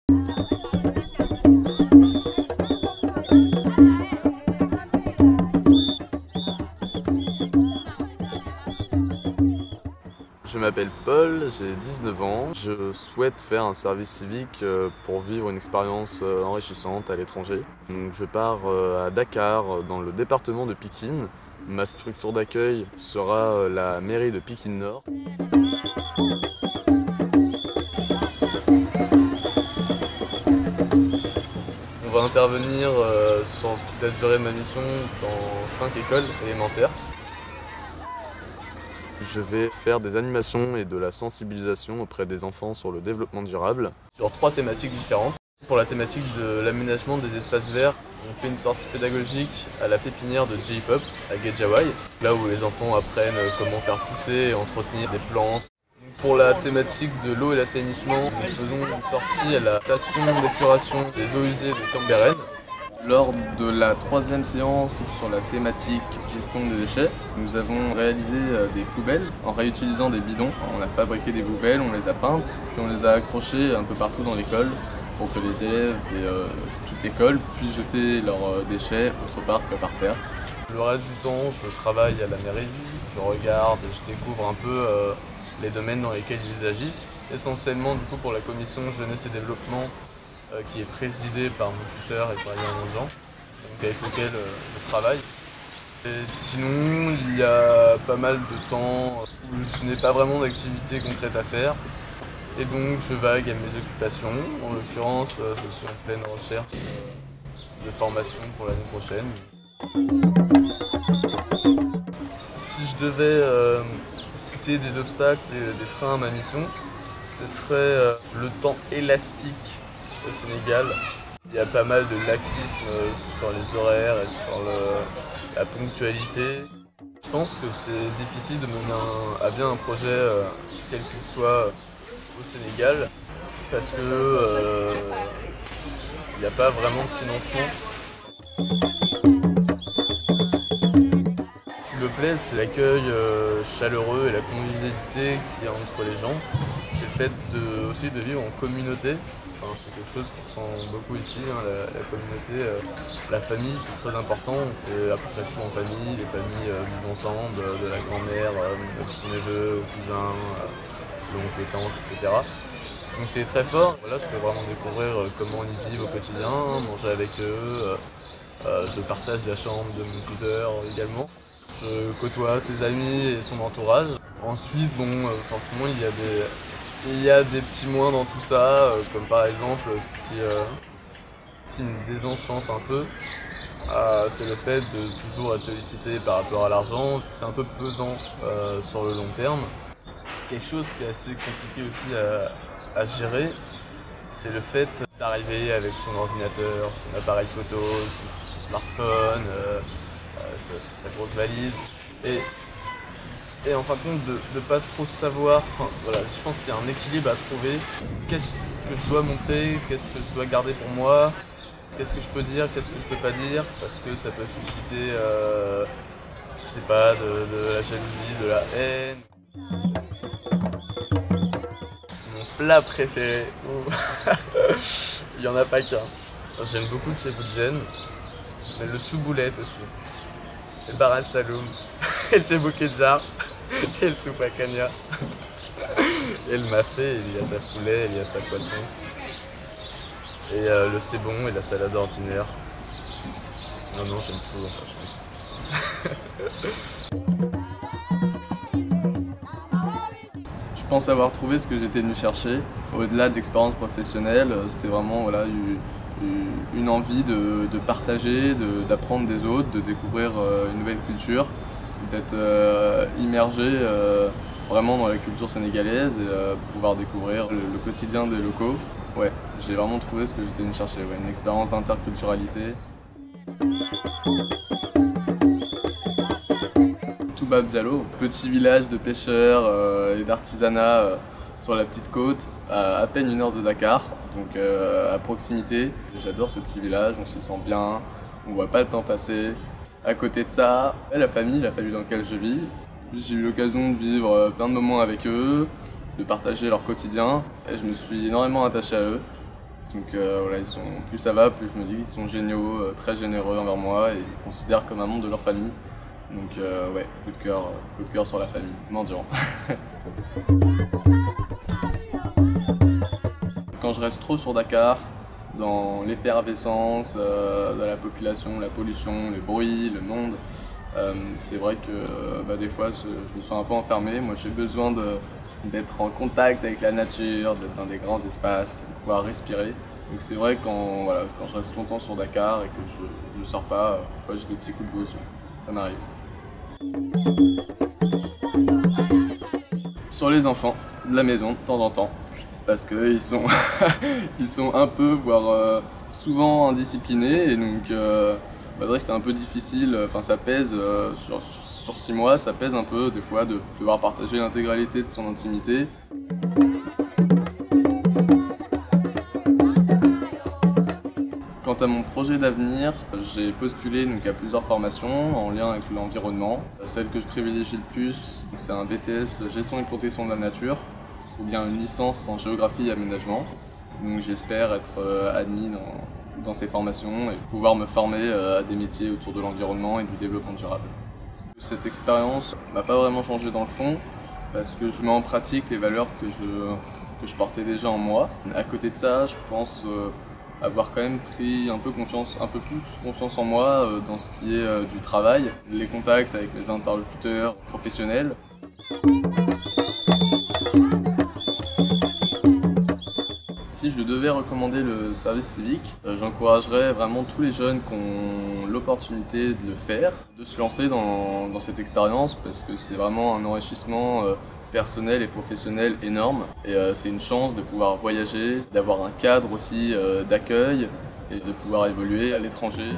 Je m'appelle Paul, j'ai 19 ans. Je souhaite faire un service civique pour vivre une expérience enrichissante à l'étranger. Donc je pars à Dakar, dans le département de Pikine. Ma structure d'accueil sera la mairie de Pikine Nord. On va intervenir sur la durée de ma mission dans 5 écoles élémentaires. Je vais faire des animations et de la sensibilisation auprès des enfants sur le développement durable, sur 3 thématiques différentes. Pour la thématique de l'aménagement des espaces verts, on fait une sortie pédagogique à la pépinière de J-Pop à Gedjawai, là où les enfants apprennent comment faire pousser et entretenir des plantes. Pour la thématique de l'eau et l'assainissement, nous faisons une sortie à la station d'épuration des eaux usées de Cambérène. Lors de la 3e séance sur la thématique gestion des déchets, nous avons réalisé des poubelles en réutilisant des bidons. On a fabriqué des poubelles, on les a peintes, puis on les a accrochées un peu partout dans l'école pour que les élèves et toute l'école puissent jeter leurs déchets autre part que par terre. Le reste du temps, je travaille à la mairie, je regarde et je découvre un peu les domaines dans lesquels ils agissent. Essentiellement du coup pour la commission jeunesse et développement qui est présidée par mon tuteur et par Yann Mondian, avec lequel je travaille. Et sinon, il y a pas mal de temps où je n'ai pas vraiment d'activité concrète à faire. Et donc je vague à mes occupations. En l'occurrence, je suis en pleine recherche de formation pour l'année prochaine. Si je devais citer des obstacles et des freins à ma mission, ce serait le temps élastique au Sénégal. Il y a pas mal de laxisme sur les horaires et sur la ponctualité. Je pense que c'est difficile de mener à bien un projet, quel qu'il soit, au Sénégal, parce que il n'y a pas vraiment de financement. Ce qui me plaît, c'est l'accueil chaleureux et la convivialité qu'il y a entre les gens. C'est le fait aussi de vivre en communauté. Enfin, c'est quelque chose qu'on ressent beaucoup ici, hein, la communauté, la famille, c'est très important. On fait à peu près tout en famille, les familles vivent ensemble, de la grand-mère, aux petits-neveux, aux cousins, l'oncle, les tantes, etc. Donc c'est très fort. Voilà, je peux vraiment découvrir comment ils vivent au quotidien, manger avec eux. Je partage la chambre de mon tuteur également. Je côtoie ses amis et son entourage. Ensuite, bon, forcément, il y a des petits moins dans tout ça, comme par exemple, si me désenchante un peu, c'est le fait de toujours être sollicité par rapport à l'argent. C'est un peu pesant sur le long terme. Quelque chose qui est assez compliqué aussi à gérer, c'est le fait d'arriver avec son ordinateur, son appareil photo, son smartphone, sa grosse valise, et en fin de compte de ne pas trop savoir, enfin voilà, je pense qu'il y a un équilibre à trouver. Qu'est-ce que je dois montrer, qu'est-ce que je dois garder pour moi, qu'est-ce que je peux dire, qu'est-ce que je peux pas dire, parce que ça peut susciter, je sais pas, de la jalousie, de la haine. Plat préféré, il n'y en a pas qu'un. J'aime beaucoup le tchéboujen, mais le tchouboulette aussi. Le bar al saloum, et le tchéboukedjar, et le soupe à kanya. Et le mafé, il y a sa poulet, il y a sa poisson. Et le cébon et la salade ordinaire. Non, j'aime tout en fait. Je pense avoir trouvé ce que j'étais venu chercher. Au-delà de l'expérience professionnelle, c'était vraiment voilà, une envie de partager, d'apprendre des autres, de découvrir une nouvelle culture, d'être immergé vraiment dans la culture sénégalaise et pouvoir découvrir le quotidien des locaux. Ouais, j'ai vraiment trouvé ce que j'étais venu chercher, ouais, une expérience d'interculturalité. Toubab-Diallo, petit village de pêcheurs et d'artisanat sur la petite côte, à peine 1 heure de Dakar, donc à proximité. J'adore ce petit village, on s'y sent bien, on voit pas le temps passer. À côté de ça, la famille dans laquelle je vis. J'ai eu l'occasion de vivre plein de moments avec eux, de partager leur quotidien, et je me suis énormément attaché à eux. Donc voilà, plus ça va, plus je me dis qu'ils sont géniaux, très généreux envers moi et ils me considèrent comme un membre de leur famille. Donc ouais, coup de cœur sur la famille, mendiant. Quand je reste trop sur Dakar, dans l'effervescence de la population, la pollution, le bruit, le monde, c'est vrai que des fois je me sens un peu enfermé. Moi j'ai besoin d'être en contact avec la nature, d'être dans des grands espaces, de pouvoir respirer. Donc c'est vrai quand je reste longtemps sur Dakar et que je ne sors pas, parfois j'ai des petits coups de blues, ça m'arrive. Sur les enfants de la maison de temps en temps, parce qu'ils sont, ils sont un peu, voire souvent indisciplinés, et donc c'est un peu difficile, enfin ça pèse sur 6 mois, ça pèse un peu des fois de devoir partager l'intégralité de son intimité. Quant à mon projet d'avenir, j'ai postulé à plusieurs formations en lien avec l'environnement. Celle que je privilégie le plus, c'est un BTS Gestion et Protection de la Nature, ou bien une licence en géographie et aménagement. Donc j'espère être admis dans ces formations et pouvoir me former à des métiers autour de l'environnement et du développement durable. Cette expérience m'a pas vraiment changé dans le fond, parce que je mets en pratique les valeurs que je portais déjà en moi. À côté de ça, je pense avoir quand même pris un peu plus confiance en moi dans ce qui est du travail, les contacts avec mes interlocuteurs professionnels. Si je devais recommander le service civique, j'encouragerais vraiment tous les jeunes qui ont l'opportunité de le faire, de se lancer dans cette expérience parce que c'est vraiment un enrichissement personnel et professionnel énorme et c'est une chance de pouvoir voyager, d'avoir un cadre aussi d'accueil et de pouvoir évoluer à l'étranger.